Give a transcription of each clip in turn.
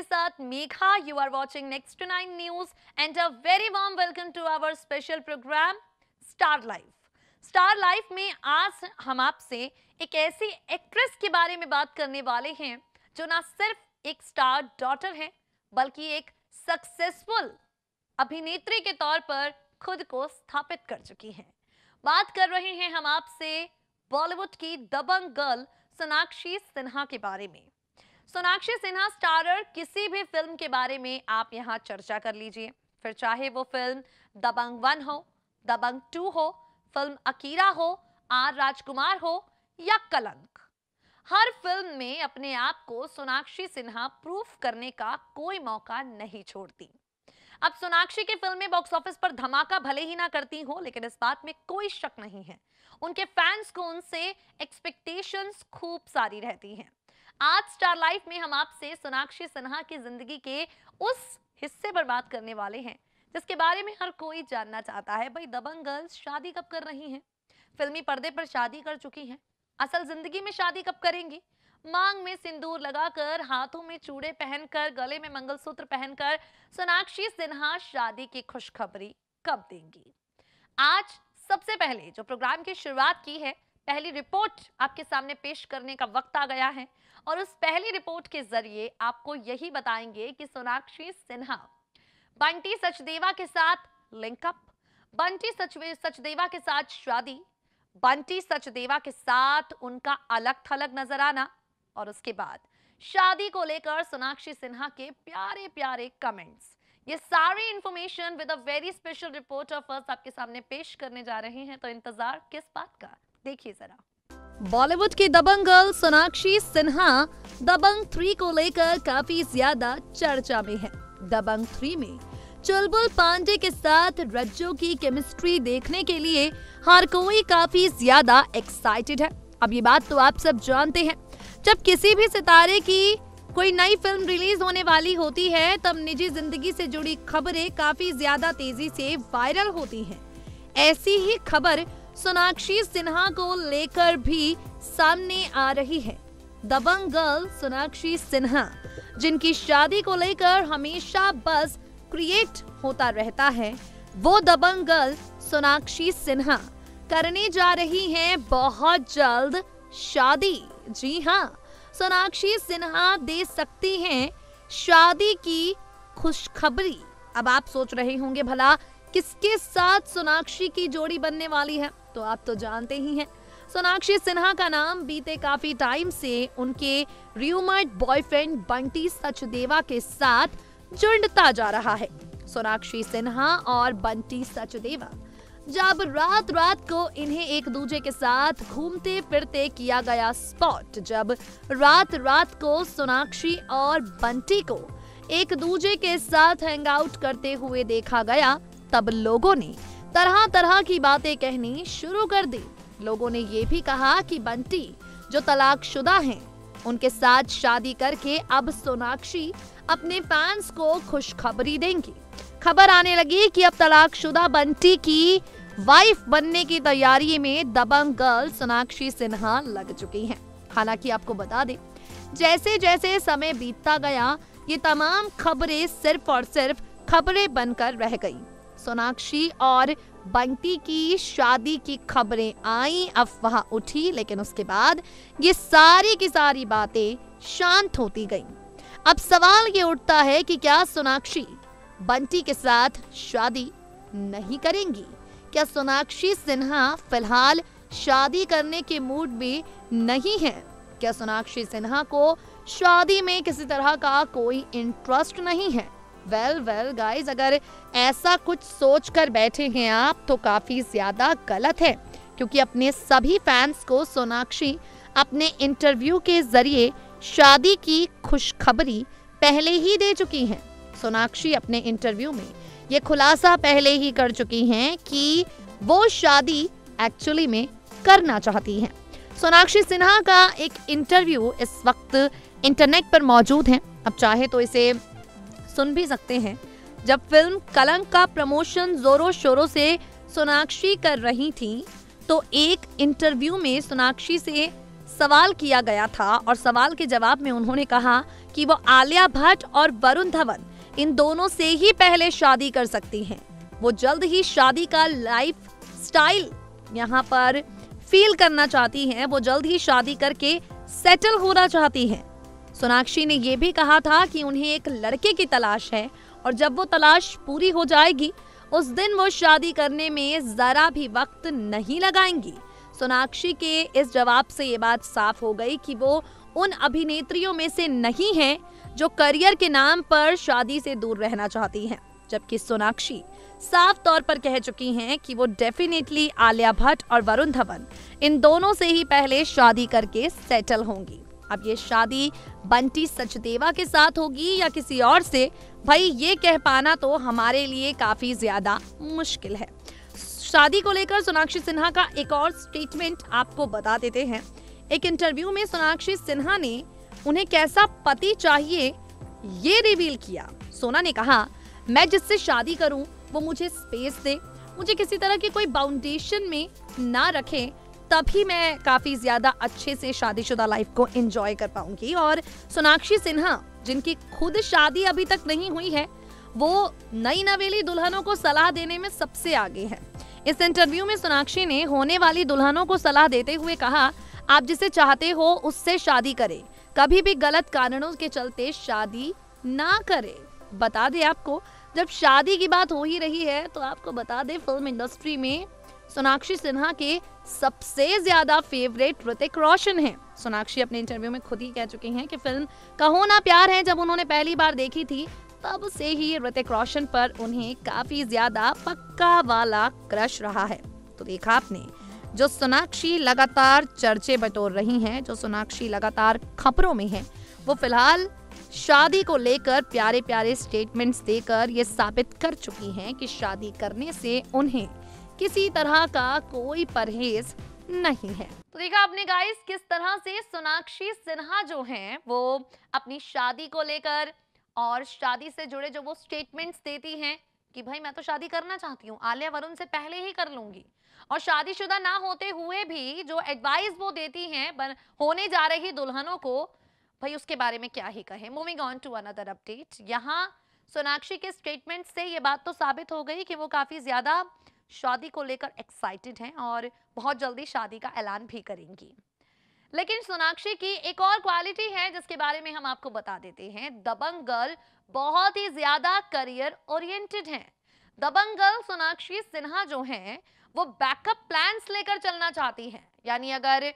साथ Megha. You are watching next to 9 news and a very warm welcome to our special programme star life. Star life में आज हम आपसे एक ऐसी एक्ट्रेस के बारे में बात करने वाले हैं जो ना सिर्फ एक स्टार डॉटर है बल्कि एक सक्सेसफुल अभिनेत्री के तौर पर खुद को स्थापित कर चुकी हैं। बात कर रहे हैं हम आपसे बॉलीवुड की दबंग गर्ल सोनाक्षी सिन्हा के बारे में। सोनाक्षी सिन्हा स्टारर किसी भी फिल्म के बारे में आप यहाँ चर्चा कर लीजिए, फिर चाहे वो फिल्म दबंग 1 हो, दबंग 2 हो, फिल्म अकीरा हो, आर राजकुमार हो या कलंक, हर फिल्म में अपने आप को सोनाक्षी सिन्हा प्रूफ करने का कोई मौका नहीं छोड़ती। अब सोनाक्षी की फिल्में बॉक्स ऑफिस पर धमाका भले ही ना करती हो, लेकिन इस बात में कोई शक नहीं है, उनके फैंस को उनसे एक्सपेक्टेशंस खूब सारी रहती हैं। आज स्टार लाइफ में हम आपसे सोनाक्षी सिन्हा की जिंदगी के उस हिस्से पर बात करने वाले हैं जिसके बारे में हर कोई जानना चाहता है। भाई, दबंग गर्ल्स शादी कब कर रही हैं? फिल्मी पर्दे पर शादी कर चुकी हैं, असल जिंदगी में शादी कब करेंगी? मांग में सिंदूर लगाकर, हाथों में चूड़े पहनकर, गले में मंगलसूत्र पहनकर सोनाक्षी सिन्हा शादी की खुशखबरी कब देंगी? आज सबसे पहले जो प्रोग्राम की शुरुआत की है, पहली रिपोर्ट आपके सामने पेश करने का वक्त आ गया है और उस पहली रिपोर्ट के जरिए आपको यही बताएंगे कि सोनाक्षी सिन्हा बंटी सचदेवा के साथ लिंकअप, बंटी सचदेवा के साथ शादी, बंटी सचदेवा के साथ उनका अलग थलग नजर आना और उसके बाद शादी को लेकर सोनाक्षी सिन्हा के प्यारे प्यारे कमेंट्स, ये सारी information with a very special reporter first आपके सामने पेश करने जा रहे हैं। तो इंतजार किस बात का, देखिए जरा। बॉलीवुड की दबंग गर्ल सोनाक्षी सिन्हा दबंग 3 को लेकर काफी ज्यादा चर्चा में है। दबंग 3 में चुलबुल पांडे के साथ रज्जो की केमिस्ट्री देखने के लिए हर कोई काफी ज्यादा एक्साइटेड है। अब ये बात तो आप सब जानते हैं, जब किसी भी सितारे की कोई नई फिल्म रिलीज होने वाली होती है तब निजी जिंदगी से जुड़ी खबरें काफी ज्यादा तेजी से वायरल होती हैं। ऐसी ही खबर सोनाक्षी सिन्हा को लेकर भी सामने आ रही है। दबंग गर्ल सोनाक्षी सिन्हा, जिनकी शादी को लेकर हमेशा बज़ क्रिएट होता रहता है, वो दबंग गर्ल सोनाक्षी सिन्हा करने जा रही हैं बहुत जल्द शादी। जी हाँ, सोनाक्षी सिन्हा दे सकती हैं शादी की खुशखबरी। अब आप सोच रहे होंगे भला किसके साथ सोनाक्षी की जोड़ी बनने वाली है, तो आप तो जानते ही हैं, सोनाक्षी सिन्हा का नाम बीते काफी टाइम से उनके र्यूमर्ड बॉयफ्रेंड बंटी सचदेवा के साथ जुड़ता जा रहा है। सोनाक्षी सिन्हा और बंटी सचदेवा जब रात रात को इन्हें एक दूसरे के साथ घूमते फिरते किया गया स्पॉट, जब रात रात को सोनाक्षी और बंटी को एक दूसरे के साथ हैंग आउट करते हुए देखा गया, तब लोगों ने तरह तरह की बातें कहनी शुरू कर दी। लोगों ने ये भी कहा कि बंटी जो तलाकशुदा हैं, उनके साथ शादी करके अब सोनाक्षी अपने फैंस को खुशखबरी देंगी। खबर आने लगी कि अब तलाकशुदा बंटी की वाइफ बनने की तैयारी में दबंग गर्ल सोनाक्षी सिन्हा लग चुकी हैं। हालांकि आपको बता दें, जैसे जैसे समय बीतता गया ये तमाम खबरें सिर्फ और सिर्फ खबरें बनकर रह गई। सोनाक्षी और बंटी की शादी की खबरें आई, अफवाह उठी, लेकिन उसके बाद ये सारी की सारी बातें शांत होती गईं। अब सवाल ये उठता है कि क्या सोनाक्षी बंटी के साथ शादी नहीं करेंगी? क्या सोनाक्षी सिन्हा फिलहाल शादी करने के मूड में नहीं है? क्या सोनाक्षी सिन्हा को शादी में किसी तरह का कोई इंटरेस्ट नहीं है? वेल गाइज, अगर ऐसा कुछ सोच कर बैठे हैं आप तो काफी ज्यादा गलत है, क्योंकि अपने सभी फैंस को सोनाक्षी अपने इंटरव्यू के जरिए शादी की खुशखबरी पहले ही दे चुकी हैं। सोनाक्षी अपने इंटरव्यू में ये खुलासा पहले ही कर चुकी हैं कि वो शादी एक्चुअली में करना चाहती हैं। सोनाक्षी सिन्हा का एक इंटरव्यू इस वक्त इंटरनेट पर मौजूद है, अब चाहे तो इसे सुन भी सकते हैं। जब फिल्म कलंक का प्रमोशन जोरों शोरों से सोनाक्षी कर रही थी, तो एक इंटरव्यू में सोनाक्षी से सवाल किया गया था और सवाल के जवाब में उन्होंने कहा कि वो आलिया भट्ट और वरुण धवन इन दोनों से ही पहले शादी कर सकती हैं। वो जल्द ही शादी का लाइफ स्टाइल यहाँ पर फील करना चाहती हैं। वो जल्द ही शादी करके सेटल होना चाहती हैं। सोनाक्षी ने ये भी कहा था कि उन्हें एक लड़के की तलाश है और जब वो तलाश पूरी हो जाएगी उस दिन वो शादी करने में जरा भी वक्त नहीं लगाएंगी। सोनाक्षी के इस जवाब से ये बात साफ हो गई कि वो उन अभिनेत्रियों में से नहीं हैं जो करियर के नाम पर शादी से दूर रहना चाहती हैं, जबकि सोनाक्षी साफ तौर पर कह चुकी हैं कि वो डेफिनेटली आलिया भट्ट और वरुण धवन इन दोनों से ही पहले शादी करके सेटल होंगी। अब ये शादी बंटी सचदेवा के साथ होगी या किसी और से, भाई ये कह पाना तो हमारे लिए काफी ज्यादा मुश्किल है। शादी को लेकर सोनाक्षी सिन्हा का एक और स्टेटमेंट आपको बता देते हैं। एक इंटरव्यू में सोनाक्षी सिन्हा ने उन्हें कैसा पति चाहिए ये रिवील किया। सोना ने कहा, मैं जिससे शादी करूं वो मुझे स्पेस दे, मुझे किसी तरह की कोई बाउंडेशन में ना रखे, तभी मैं काफी ज्यादा अच्छे से शादीशुदा लाइफ को एंजॉय कर पाऊंगी। और सोनाक्षी सिन्हा जिनकी खुद शादी अभी तक नहीं हुई है, वो नई नवेली दुल्हनों को सलाह देने में सबसे आगे है। इस इंटरव्यू में सोनाक्षी ने होने वाली दुल्हनों को सलाह देते हुए कहा, आप जिसे चाहते हो उससे शादी करें, कभी भी गलत कारणों के चलते शादी ना करें। बता दें आपको, जब शादी की बात हो ही रही है तो आपको बता दें, फिल्म इंडस्ट्री में सोनाक्षी सिन्हा के सबसे ज्यादा फेवरेट ऋतिक रोशन हैं। सोनाक्षी अपने इंटरव्यू में खुद ही कह चुकी हैं कि फिल्म कहो ना प्यार है जब उन्होंने पहली बार देखी थी तब से ही ऋतिक रोशन पर उन्हें काफी ज्यादा पक्का वाला क्रश रहा है। तो देखा आपने, जो सोनाक्षी लगातार चर्चे बटोर रही हैं, जो सोनाक्षी लगातार खबरों में है, वो फिलहाल शादी को लेकर प्यारे प्यारे स्टेटमेंट्स देकर ये साबित कर चुकी हैं कि शादी करने से उन्हें किसी तरह का कोई परहेज नहीं है। तो देखा आपने गाइस किस तरह से सोनाक्षी सिन्हा जो हैं वो अपनी शादी को लेकर और शादी से जुड़े जो वो स्टेटमेंट्स देती हैं कि भाई मैं तो शादी करना चाहती हूँ, आलिया वरुण से पहले ही कर लूंगी, और शादीशुदा ना होते हुए भी जो एडवाइस वो देती हैं होने जा रही दुल्हनों को, भाई उसके बारे में क्या ही कहें। Moving on to another update. यहाँ सोनाक्षी के स्टेटमेंट से ये बात तो साबित हो गई कि वो काफी ज्यादा शादी को लेकर एक्साइटेड हैं और बहुत जल्दी शादी का ऐलान भी करेंगी। लेकिन सोनाक्षी की एक और क्वालिटी है जिसके बारे में हम आपको बता देते हैं। दबंग गर्ल बहुत ही ज्यादा करियर ओरिएंटेड हैं। दबंग गर्ल सोनाक्षी सिन्हा जो हैं वो बैकअप प्लान्स लेकर चलना चाहती हैं, यानी अगर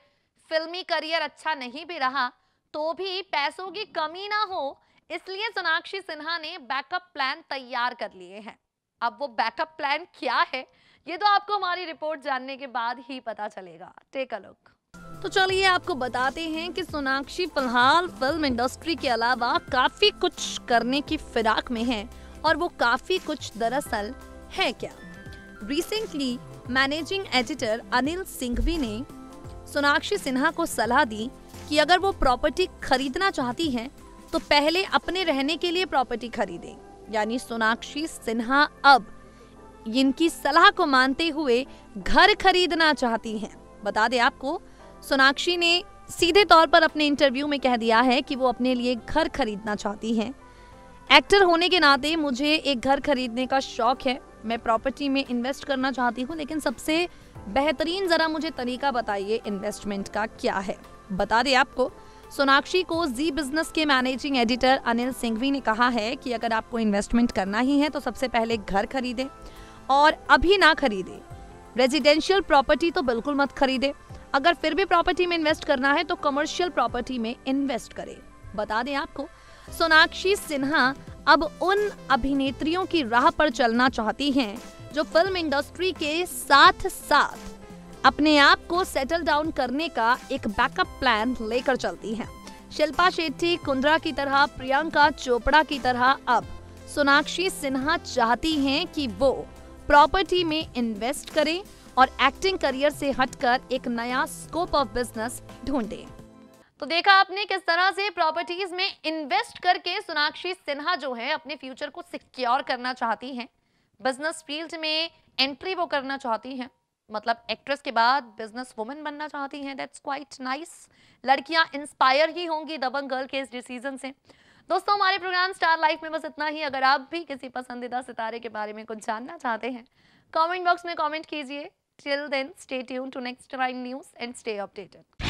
फिल्मी करियर अच्छा नहीं भी रहा तो भी पैसों की कमी ना हो, इसलिए सोनाक्षी सिन्हा ने बैकअप प्लान तैयार कर लिए हैं। अब वो बैकअप प्लान क्या है ये तो आपको हमारी रिपोर्ट जानने के बाद ही पता चलेगा। Take a look. तो चलिए आपको बताते हैं कि सोनाक्षी फिलहाल फिल्म इंडस्ट्री के अलावा काफी कुछ करने की फिराक में है, और वो काफी कुछ दरअसल है क्या। Recently managing editor Anil Singhvi ने सोनाक्षी सिन्हा को सलाह दी कि अगर वो प्रॉपर्टी खरीदना चाहती हैं तो पहले अपने रहने के लिए प्रॉपर्टी खरीदें। यानी सोनाक्षी सिन्हा अब इनकी सलाह को मानते हुए घर खरीदना चाहती हैं। बता दें आपको, सोनाक्षी ने सीधे तौर पर अपने इंटरव्यू में कह दिया है कि वो अपने लिए घर खरीदना चाहती हैं। एक्टर होने के नाते मुझे एक घर खरीदने का शौक है, मैं प्रॉपर्टी में इन्वेस्ट करना चाहती हूँ, लेकिन सबसे बेहतरीन जरा मुझे तरीका बताइए इन्वेस्टमेंट का क्या है। बता दें आपको, सोनाक्षी को जी बिजनेस के मैनेजिंग एडिटर अनिल सिंघवी ने कहा है कि अगर आपको इन्वेस्टमेंट करना ही है तो सबसे पहले घर खरीदें, और अभी ना खरीदें। रेजिडेंशियल प्रॉपर्टी तो बिल्कुल मत खरीदें। अगर फिर भी प्रॉपर्टी में इन्वेस्ट करना है तो कमर्शियल प्रॉपर्टी में इन्वेस्ट करें। बता दें आपको, सोनाक्षी सिन्हा अब उन अभिनेत्रियों की राह पर चलना चाहती हैं जो फिल्म इंडस्ट्री के साथ साथ अपने आप को सेटल डाउन करने का एक बैकअप प्लान लेकर चलती हैं। शिल्पा शेट्टी, कुंद्रा की तरह, प्रियंका चोपड़ा की तरह अब सोनाक्षी सिन्हा चाहती हैं कि वो प्रॉपर्टी में इन्वेस्ट करें और एक्टिंग करियर से हटकर एक नया स्कोप ऑफ बिजनेस ढूंढें। तो देखा आपने किस तरह से प्रॉपर्टीज में इन्वेस्ट करके सोनाक्षी सिन्हा जो है अपने फ्यूचर को सिक्योर करना चाहती हैं। बिजनेस फील्ड में एंट्री वो करना चाहती हैं, मतलब एक्ट्रेस के बाद बिजनेस वुमन बनना चाहती हैं। That's quite nice. लड़कियां इंस्पायर ही होंगी दबंग गर्ल के इस डिसीजन से। दोस्तों हमारे प्रोग्राम स्टार लाइफ में बस इतना ही। अगर आप भी किसी पसंदीदा सितारे के बारे में कुछ जानना चाहते हैं, कमेंट बॉक्स में कमेंट कीजिए। Till then stay tune to next 9 news and stay updated.